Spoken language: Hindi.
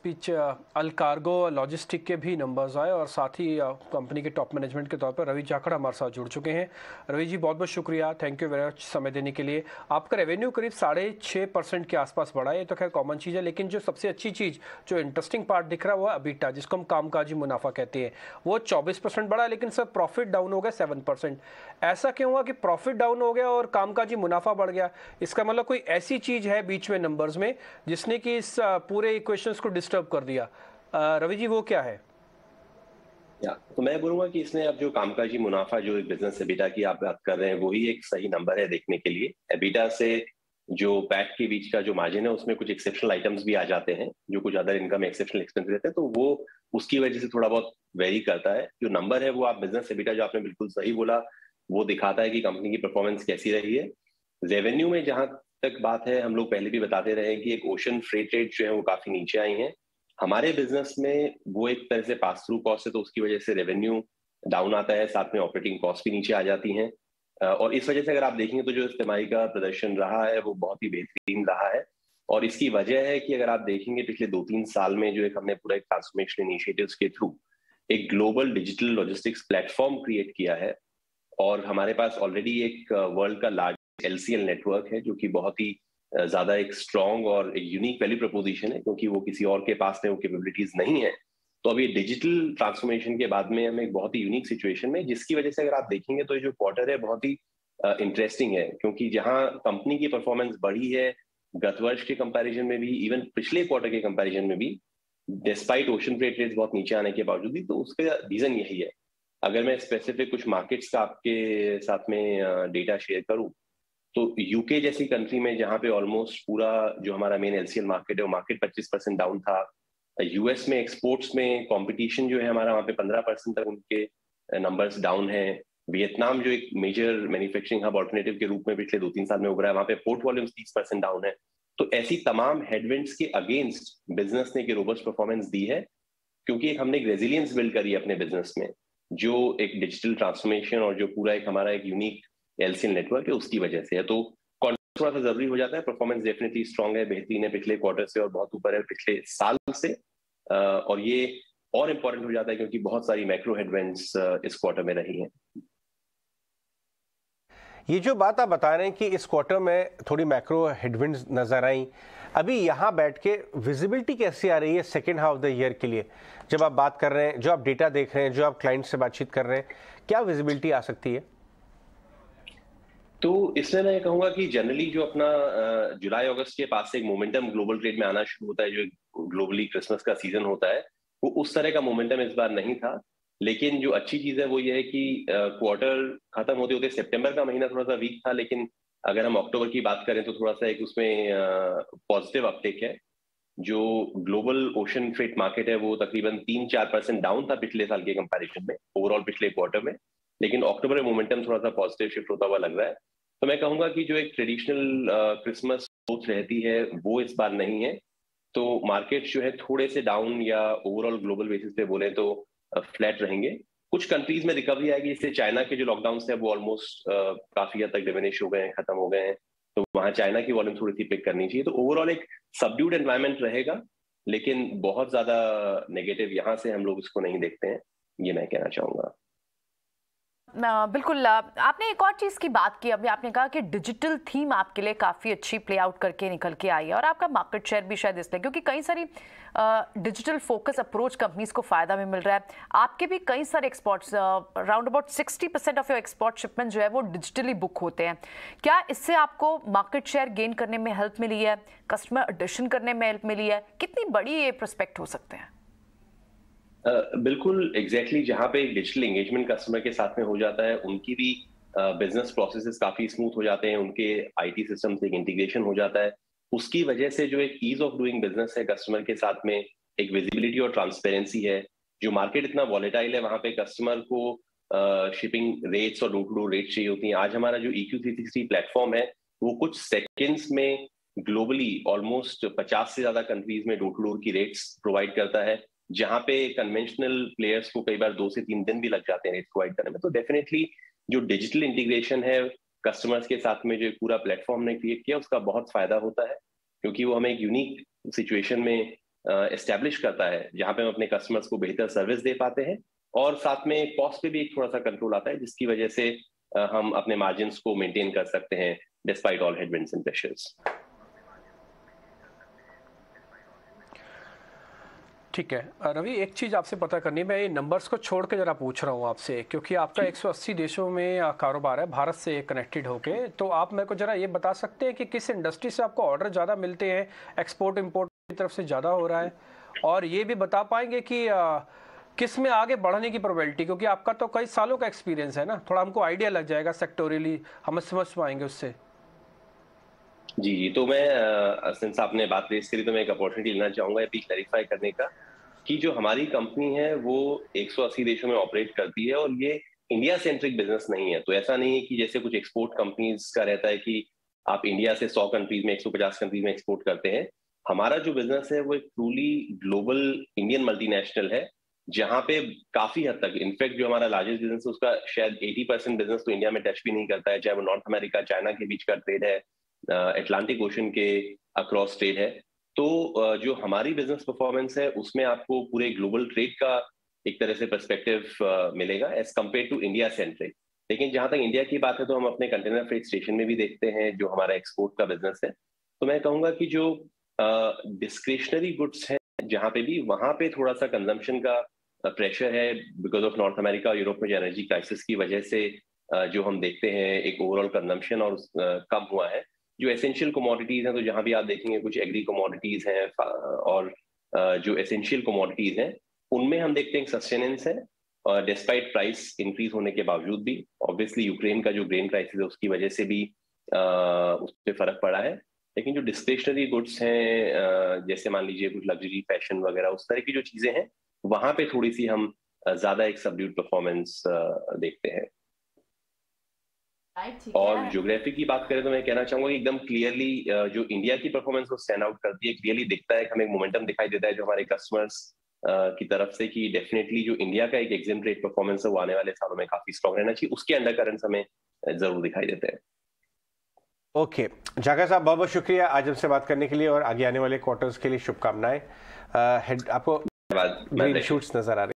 बीच अल कार्गो लॉजिस्टिक के भी नंबर्स आए और साथ ही कंपनी के टॉप मैनेजमेंट के तौर पर रवि जाखड़ हमारे साथ जुड़ चुके हैं। रवि जी, बहुत बहुत शुक्रिया, थैंक यू वेरी मच समय देने के लिए। आपका रेवेन्यू करीब 6.5% के आसपास बढ़ा है, ये तो खैर कॉमन चीज़ है, लेकिन जो सबसे अच्छी चीज़, जो इंटरेस्टिंग पार्ट दिख रहा है वो अबीटा, जिसको हम कामकाजी मुनाफा कहते हैं, वो 24% बढ़ा, लेकिन सर प्रॉफिट डाउन हो गया 7%। ऐसा क्यों हुआ कि प्रॉफिट डाउन हो गया और कामकाजी मुनाफा बढ़ गया? इसका मतलब कोई ऐसी चीज़ है बीच में नंबर्स में जिसने कि इस पूरे इक्वेशंस को डिस्टर्ब कर दिया? रवि जी, वो क्या है? तो मैं बोलूंगा कि इसने अब जो कामकाजी मुनाफा, जो एक बिजनेस एबिटा की आप बात कर रहे हैं, वही एक सही नंबर है देखने के लिए। एबिटा से जो पैट के बीच का जो मार्जिन है, उसमें कुछ एक्सेप्शनल आइटम्स भी आ जाते हैं, जो कुछ अदर इनकम एक्सेप्शनल एक्सपेंस रहते हैं, तो वो उसकी वजह से थोड़ा बहुत वेरी करता है। जो नंबर है वो आप बिजनेस एबिटा, जो आपने बिल्कुल सही बोला, वो दिखाता है कि कंपनी की परफॉर्मेंस कैसी रही है। रेवेन्यू में जहां तक बात है, हम लोग पहले भी बताते रहे हैं कि एक ओशन फ्रेट रेट जो है वो काफी नीचे आई है। हमारे बिजनेस में वो एक तरह से पास थ्रू कॉस्ट है, तो उसकी वजह से रेवेन्यू डाउन आता है, साथ में ऑपरेटिंग कॉस्ट भी नीचे आ जाती हैं। और इस वजह से अगर आप देखेंगे तो जो इस तिमाही का प्रदर्शन रहा है वो बहुत ही बेहतरीन रहा है। और इसकी वजह है कि अगर आप देखेंगे पिछले 2-3 साल में जो एक हमने पूरा एक ट्रांसफॉर्मेशन इनिशिएटिव्स के थ्रू एक global digital logistics platform create किया है। और हमारे पास ऑलरेडी एक वर्ल्ड का लार्जेस्ट एलसीएल नेटवर्क है, जो कि बहुत ही ज्यादा एक स्ट्रॉन्ग और एक यूनिक वैल्यू प्रपोजिशन है, क्योंकि वो किसी और के पास में वो कैपेबिलिटीज नहीं है। तो अभी डिजिटल ट्रांसफॉर्मेशन के बाद में हम एक बहुत ही यूनिक सिचुएशन में, जिसकी वजह से अगर आप देखेंगे तो ये जो क्वार्टर है बहुत ही इंटरेस्टिंग है, क्योंकि जहां कंपनी की परफॉर्मेंस बढ़ी है गत वर्ष के कंपैरिजन में भी, इवन पिछले क्वार्टर के कंपैरिजन में भी, डिस्पाइट ओशन फ्रेट रेट्स बहुत नीचे आने के बावजूद भी, तो उसका रीजन यही है। अगर मैं स्पेसिफिक कुछ मार्केट्स का आपके साथ में डेटा शेयर करूं, तो यूके जैसी कंट्री में जहां पे ऑलमोस्ट पूरा जो हमारा मेन एलसीएल मार्केट है वो मार्केट 25% डाउन था। यूएस में एक्सपोर्ट्स में कंपटीशन जो है हमारा, वहां पे 15% तक उनके नंबर्स डाउन है। वियतनाम जो एक मेजर मैन्युफैक्चरिंग हब ऑल्टरनेटिव के रूप में पिछले 2-3 साल में उभरा है, वहां पे पोर्ट वॉल्यूम्स 30% डाउन है। तो ऐसी तमाम हेडविंड्स के अगेंस्ट बिजनेस ने एक रोबस्ट परफॉर्मेंस दी है, क्योंकि हमने एक रेजिलियंस बिल्ड करी है अपने बिजनेस में, जो एक डिजिटल ट्रांसफॉर्मेशन और जो पूरा एक हमारा एक यूनिक एलसीएल नेटवर्क है उसकी वजह से है। तो कॉन्टेक्स्ट थोड़ा सा जरूरी हो जाता है। परफॉर्मेंस डेफिनेटली स्ट्रांग है, बेहतरीन है पिछले क्वार्टर से और बहुत ऊपर है पिछले साल से। और ये और इम्पोर्टेंट हो जाता है क्योंकि बहुत सारी मैक्रो हेडविंड्स इस क्वार्टर में रही हैं। ये जो बात आप बता रहे हैं कि इस क्वार्टर में थोड़ी मैक्रो हेडविंड्स नजर आई, अभी यहाँ बैठ के विजिबिलिटी कैसी आ रही है second half of the year के लिए? जब आप बात कर रहे हैं, जो आप डेटा देख रहे हैं, जो आप क्लाइंट से बातचीत कर रहे हैं, क्या विजिबिलिटी आ सकती है? तो इसमें मैं कहूंगा कि जनरली जो अपना जुलाई अगस्त के पास से एक मोमेंटम ग्लोबल ट्रेड में आना शुरू होता है, जो ग्लोबली क्रिसमस का सीजन होता है, वो उस तरह का मोमेंटम इस बार नहीं था। लेकिन जो अच्छी चीज है वो ये है कि क्वार्टर खत्म होते होते सितंबर का महीना थोड़ा सा वीक था, लेकिन अगर हम अक्टूबर की बात करें तो थोड़ा सा एक उसमें पॉजिटिव अपटेक है। जो ग्लोबल ओशन फ्रेट मार्केट है वो तकरीबन 3-4% डाउन था पिछले साल के कंपैरिजन में, ओवरऑल पिछले क्वार्टर में। लेकिन अक्टूबर में मोमेंटम थोड़ा सा पॉजिटिव शिफ्ट होता हुआ लग रहा है। तो मैं कहूंगा कि जो एक ट्रेडिशनल क्रिसमस ग्रोथ रहती है वो इस बार नहीं है। तो मार्केट जो है थोड़े से डाउन या ओवरऑल ग्लोबल बेसिस पे बोले तो फ्लैट रहेंगे। कुछ कंट्रीज में रिकवरी आएगी, इससे चाइना के जो लॉकडाउन है वो ऑलमोस्ट काफी हद तक डिमिनिश हो गए हैं, खत्म हो गए हैं। तो वहां चाइना की वॉल्यूम थोड़ी सी पिक करनी चाहिए। तो ओवरऑल एक सबड्यूड एनवायरनमेंट रहेगा, लेकिन बहुत ज्यादा नेगेटिव यहां से हम लोग इसको नहीं देखते हैं, ये मैं कहना चाहूंगा। बिल्कुल। आपने एक और चीज़ की बात की, अभी आपने कहा कि डिजिटल थीम आपके लिए काफ़ी अच्छी प्ले आउट करके निकल के आई है और आपका मार्केट शेयर भी शायद इसलिए, क्योंकि कई सारी डिजिटल फोकस अप्रोच कंपनीज को फ़ायदा भी मिल रहा है। आपके भी कई सारे exports, around about 60% of your export shipment जो है वो डिजिटली बुक होते हैं। क्या इससे आपको मार्केट शेयर गेन करने में हेल्प मिली है, कस्टमर एडिशन करने में हेल्प मिली है? कितनी बड़ी ये प्रोस्पेक्ट हो सकते हैं? बिल्कुल एग्जैक्टली, जहां पे डिजिटल एंगेजमेंट कस्टमर के साथ में हो जाता है, उनकी भी बिजनेस प्रोसेसेस काफी स्मूथ हो जाते हैं, उनके आईटी सिस्टम से एक इंटीग्रेशन हो जाता है। उसकी वजह से जो एक ईज ऑफ डूइंग बिजनेस है कस्टमर के साथ में, एक विजिबिलिटी और ट्रांसपेरेंसी है। जो मार्केट इतना वॉलेटाइल है, वहां पे कस्टमर को शिपिंग रेट्स और डोर टू डोर रेट्स चाहिए होती हैं। आज हमारा जो EQ360 प्लेटफॉर्म है वो कुछ सेकेंड्स में ग्लोबली ऑलमोस्ट 50 से ज्यादा कंट्रीज में डोर टू डोर की रेट्स प्रोवाइड करता है, जहां पे कन्वेंशनल प्लेयर्स को कई बार 2 से 3 दिन भी लग जाते हैं रेट प्रोवाइड करने में। तो डेफिनेटली जो डिजिटल इंटीग्रेशन है कस्टमर्स के साथ में, जो पूरा प्लेटफॉर्म ने क्रिएट किया, उसका बहुत फायदा होता है, क्योंकि वो हमें एक यूनिक सिचुएशन में एस्टेब्लिश करता है, जहां पे हम अपने कस्टमर्स को बेहतर सर्विस दे पाते हैं और साथ में कॉस्ट पे भी एक थोड़ा सा कंट्रोल आता है, जिसकी वजह से हम अपने मार्जिन्स को मेंटेन कर सकते हैं despite all headwinds and pressures. ठीक है रवि, एक चीज़ आपसे पता करनी है, मैं ये नंबर्स को छोड़ के ज़रा पूछ रहा हूँ आपसे, क्योंकि आपका 180 देशों में कारोबार है भारत से कनेक्टेड होके, तो आप मेरे को ज़रा ये बता सकते हैं कि किस इंडस्ट्री से आपको ऑर्डर ज़्यादा मिलते हैं, एक्सपोर्ट इम्पोर्ट की तरफ से ज़्यादा हो रहा है, और ये भी बता पाएंगे कि किस में आगे बढ़ने की प्रोबेबिलिटी, क्योंकि आपका तो कई सालों का एक्सपीरियंस है ना, थोड़ा हमको आइडिया लग जाएगा सेक्टोरियली, हम समझ पाएंगे उससे। जी, तो मैं सिंस आपने बात रेस करी तो मैं एक अपॉर्चुनिटी लेना चाहूंगा ये भी क्लैरिफाई करने का कि जो हमारी कंपनी है वो 180 देशों में ऑपरेट करती है और ये इंडिया सेंट्रिक बिजनेस नहीं है। तो ऐसा नहीं है कि जैसे कुछ एक्सपोर्ट कंपनीज का रहता है कि आप इंडिया से 100 कंट्रीज में 150 कंट्रीज में एक्सपोर्ट करते हैं। हमारा जो बिजनेस है वो एक ट्रूली ग्लोबल इंडियन मल्टीनेशनल है, जहां पे काफी हद तक इनफैक्ट जो हमारा लार्जेस्ट बिजनेस है उसका शायद 80% बिजनेस तो इंडिया में टच भी नहीं करता है, चाहे वो नॉर्थ अमेरिका चाइना के बीच का ट्रेड है, अटलांटिक ओशन के अक्रॉस ट्रेड है। तो जो हमारी बिजनेस परफॉर्मेंस है उसमें आपको पूरे ग्लोबल ट्रेड का एक तरह से पर्सपेक्टिव मिलेगा as compared to India centric. लेकिन जहां तक इंडिया की बात है तो हम अपने कंटेनर फ्रेट स्टेशन में भी देखते हैं जो हमारा एक्सपोर्ट का बिजनेस है। तो मैं कहूंगा कि जो डिस्क्रिशनरी गुड्स हैं जहां पे भी, वहां पे थोड़ा सा कंजम्पशन का प्रेशर है बिकॉज ऑफ नॉर्थ अमेरिका और यूरोप में जो एनर्जी क्राइसिस की वजह से जो हम देखते हैं एक ओवरऑल कंजम्पशन और कम हुआ है। जो एसेंशियल कमोडिटीज हैं तो जहां भी आप देखेंगे कुछ एग्री कमोडिटीज हैं और जो एसेंशियल कमोडिटीज हैं उनमें हम देखते हैं सस्टेनेंस है डिस्पाइट प्राइस इंक्रीज होने के बावजूद भी। ऑब्वियसली यूक्रेन का जो ग्रेन क्राइसिस है उसकी वजह से भी उस पर फर्क पड़ा है। लेकिन जो डिस्क्रिशनरी गुड्स हैं जैसे मान लीजिए कुछ लग्जरी फैशन वगैरह उस तरह की जो चीजें हैं वहां पे थोड़ी सी हम ज्यादा एक सबड्यूड परफॉर्मेंस देखते हैं। और ज्योग्राफी की बात करें तो मैं कहना चाहूंगा कि एकदम क्लियरली जो इंडिया की परफॉर्मेंस को स्टैंड आउट करती है, क्लियरली दिखता है कि हमें एक मोमेंटम दिखाई देता है जो हमारे कस्टमर्स की तरफ से कि डेफिनेटली जो इंडिया का एक एग्जेम्पलरी परफॉर्मेंस है वो आने वाले सालों में काफी स्ट्रॉन्ग रहना चाहिए, उसके अंडर करंट्स हमें जरूर दिखाई देते हैं। ओके जाकिर साहब, बहुत बहुत शुक्रिया आज हमसे बात करने के लिए और आगे आने वाले क्वार्टर्स के लिए शुभकामनाएं। आपको ग्रीन शूट्स नजर आ रही